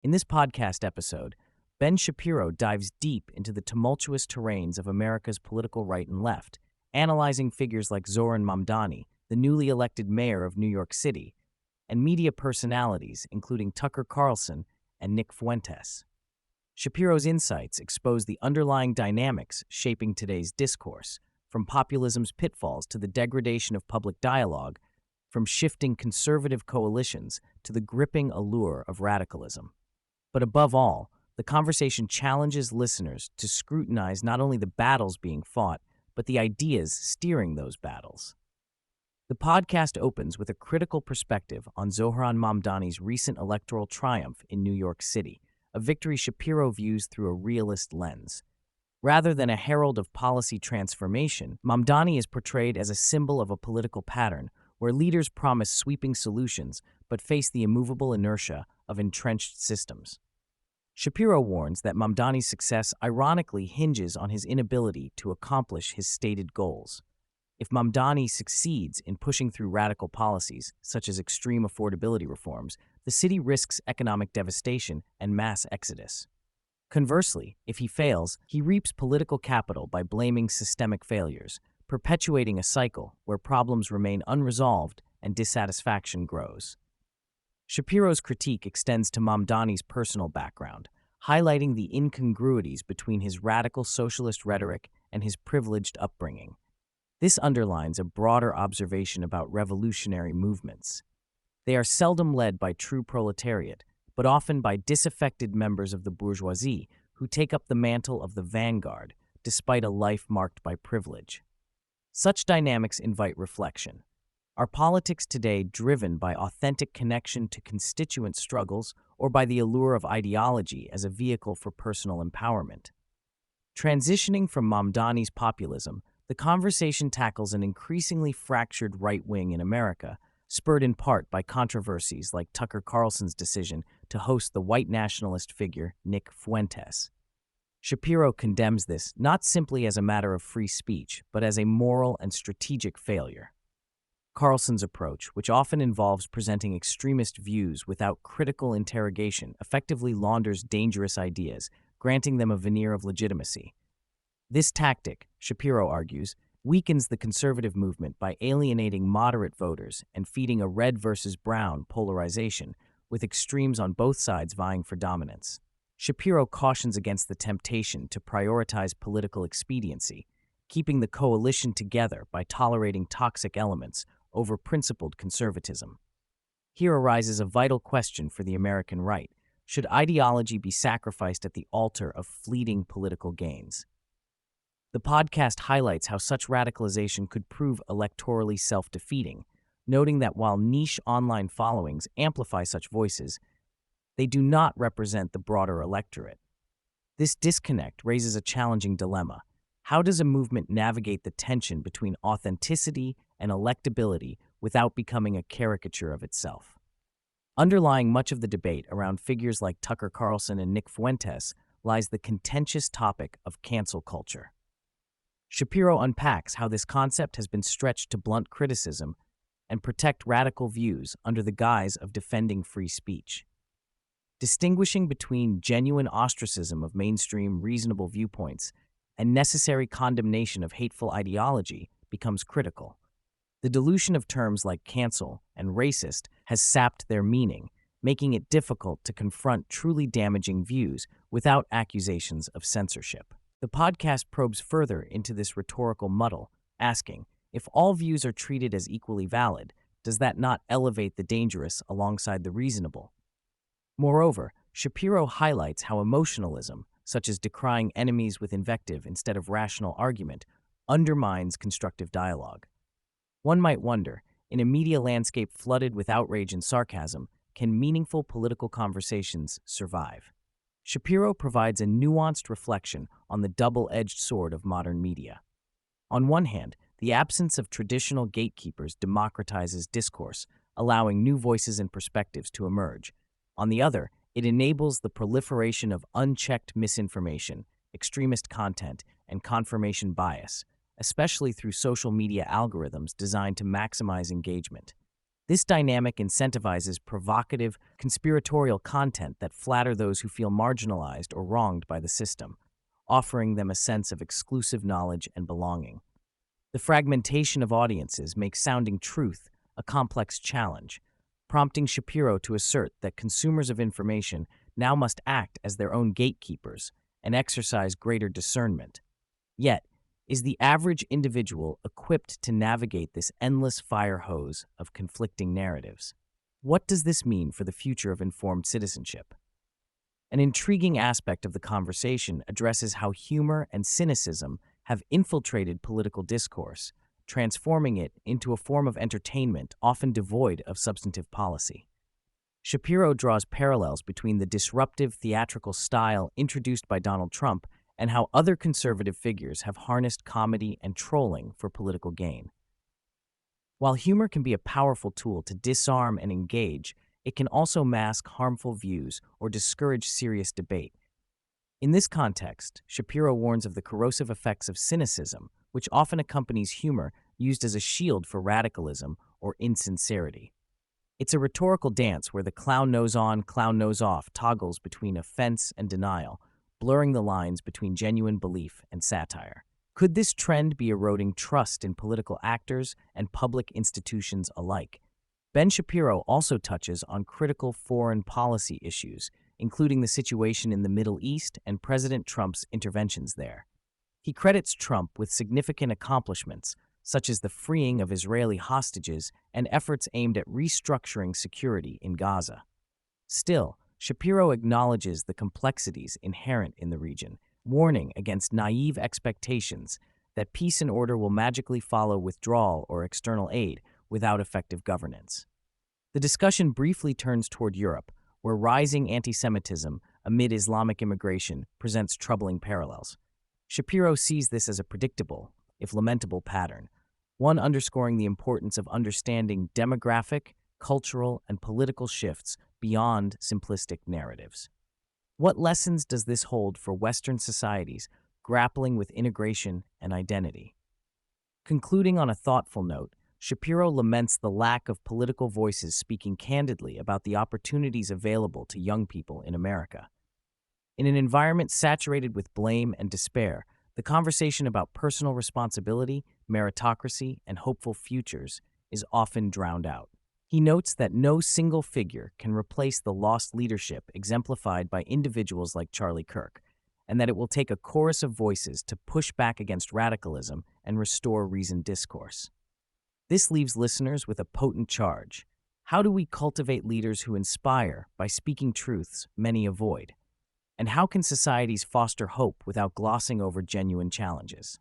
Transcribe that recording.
In this podcast episode, Ben Shapiro dives deep into the tumultuous terrains of America's political right and left, analyzing figures like Zohran Mamdani, the newly elected mayor of New York City, and media personalities including Tucker Carlson and Nick Fuentes. Shapiro's insights expose the underlying dynamics shaping today's discourse, from populism's pitfalls to the degradation of public dialogue, from shifting conservative coalitions to the gripping allure of radicalism. But above all, the conversation challenges listeners to scrutinize not only the battles being fought, but the ideas steering those battles. The podcast opens with a critical perspective on Zohran Mamdani's recent electoral triumph in New York City, a victory Shapiro views through a realist lens. Rather than a herald of policy transformation, Mamdani is portrayed as a symbol of a political pattern where leaders promise sweeping solutions but face the immovable inertia of entrenched systems. Shapiro warns that Mamdani's success ironically hinges on his inability to accomplish his stated goals. If Mamdani succeeds in pushing through radical policies, such as extreme affordability reforms, the city risks economic devastation and mass exodus. Conversely, if he fails, he reaps political capital by blaming systemic failures, perpetuating a cycle where problems remain unresolved and dissatisfaction grows. Shapiro's critique extends to Mamdani's personal background, highlighting the incongruities between his radical socialist rhetoric and his privileged upbringing. This underlines a broader observation about revolutionary movements. They are seldom led by true proletariat, but often by disaffected members of the bourgeoisie who take up the mantle of the vanguard despite a life marked by privilege. Such dynamics invite reflection. Are politics today driven by authentic connection to constituent struggles or by the allure of ideology as a vehicle for personal empowerment? Transitioning from Mamdani's populism, the conversation tackles an increasingly fractured right wing in America, spurred in part by controversies like Tucker Carlson's decision to host the white nationalist figure Nick Fuentes. Shapiro condemns this not simply as a matter of free speech, but as a moral and strategic failure. Carlson's approach, which often involves presenting extremist views without critical interrogation, effectively launders dangerous ideas, granting them a veneer of legitimacy. This tactic, Shapiro argues, weakens the conservative movement by alienating moderate voters and feeding a red versus brown polarization, with extremes on both sides vying for dominance. Shapiro cautions against the temptation to prioritize political expediency, keeping the coalition together by tolerating toxic elements over principled conservatism. Here arises a vital question for the American right: should ideology be sacrificed at the altar of fleeting political gains? The podcast highlights how such radicalization could prove electorally self-defeating, noting that while niche online followings amplify such voices, they do not represent the broader electorate. This disconnect raises a challenging dilemma. How does a movement navigate the tension between authenticity and electability without becoming a caricature of itself? Underlying much of the debate around figures like Tucker Carlson and Nick Fuentes lies the contentious topic of cancel culture. Shapiro unpacks how this concept has been stretched to blunt criticism and protect radical views under the guise of defending free speech. Distinguishing between genuine ostracism of mainstream reasonable viewpoints and necessary condemnation of hateful ideology becomes critical. The dilution of terms like cancel and racist has sapped their meaning, making it difficult to confront truly damaging views without accusations of censorship. The podcast probes further into this rhetorical muddle, asking, if all views are treated as equally valid, does that not elevate the dangerous alongside the reasonable? Moreover, Shapiro highlights how emotionalism, such as decrying enemies with invective instead of rational argument, undermines constructive dialogue. One might wonder, in a media landscape flooded with outrage and sarcasm, can meaningful political conversations survive? Shapiro provides a nuanced reflection on the double-edged sword of modern media. On one hand, the absence of traditional gatekeepers democratizes discourse, allowing new voices and perspectives to emerge. On the other, it enables the proliferation of unchecked misinformation, extremist content, and confirmation bias, especially through social media algorithms designed to maximize engagement. This dynamic incentivizes provocative, conspiratorial content that flatter those who feel marginalized or wronged by the system, offering them a sense of exclusive knowledge and belonging. The fragmentation of audiences makes sounding truth a complex challenge, prompting Shapiro to assert that consumers of information now must act as their own gatekeepers and exercise greater discernment. Yet, is the average individual equipped to navigate this endless fire hose of conflicting narratives? What does this mean for the future of informed citizenship? An intriguing aspect of the conversation addresses how humor and cynicism have infiltrated political discourse, transforming it into a form of entertainment often devoid of substantive policy. Shapiro draws parallels between the disruptive theatrical style introduced by Donald Trump and how other conservative figures have harnessed comedy and trolling for political gain. While humor can be a powerful tool to disarm and engage, it can also mask harmful views or discourage serious debate. In this context, Shapiro warns of the corrosive effects of cynicism, which often accompanies humor used as a shield for radicalism or insincerity. It's a rhetorical dance where the clown nose on, clown nose off toggles between offense and denial, blurring the lines between genuine belief and satire. Could this trend be eroding trust in political actors and public institutions alike? Ben Shapiro also touches on critical foreign policy issues, including the situation in the Middle East and President Trump's interventions there. He credits Trump with significant accomplishments, such as the freeing of Israeli hostages and efforts aimed at restructuring security in Gaza. Still, Shapiro acknowledges the complexities inherent in the region, warning against naive expectations that peace and order will magically follow withdrawal or external aid without effective governance. The discussion briefly turns toward Europe, where rising anti-Semitism amid Islamic immigration presents troubling parallels. Shapiro sees this as a predictable, if lamentable, pattern, one underscoring the importance of understanding demographic, cultural, and political shifts beyond simplistic narratives. What lessons does this hold for Western societies grappling with integration and identity? Concluding on a thoughtful note, Shapiro laments the lack of political voices speaking candidly about the opportunities available to young people in America. In an environment saturated with blame and despair, the conversation about personal responsibility, meritocracy, and hopeful futures is often drowned out. He notes that no single figure can replace the lost leadership exemplified by individuals like Charlie Kirk, and that it will take a chorus of voices to push back against radicalism and restore reasoned discourse. This leaves listeners with a potent charge. How do we cultivate leaders who inspire by speaking truths many avoid? And how can societies foster hope without glossing over genuine challenges?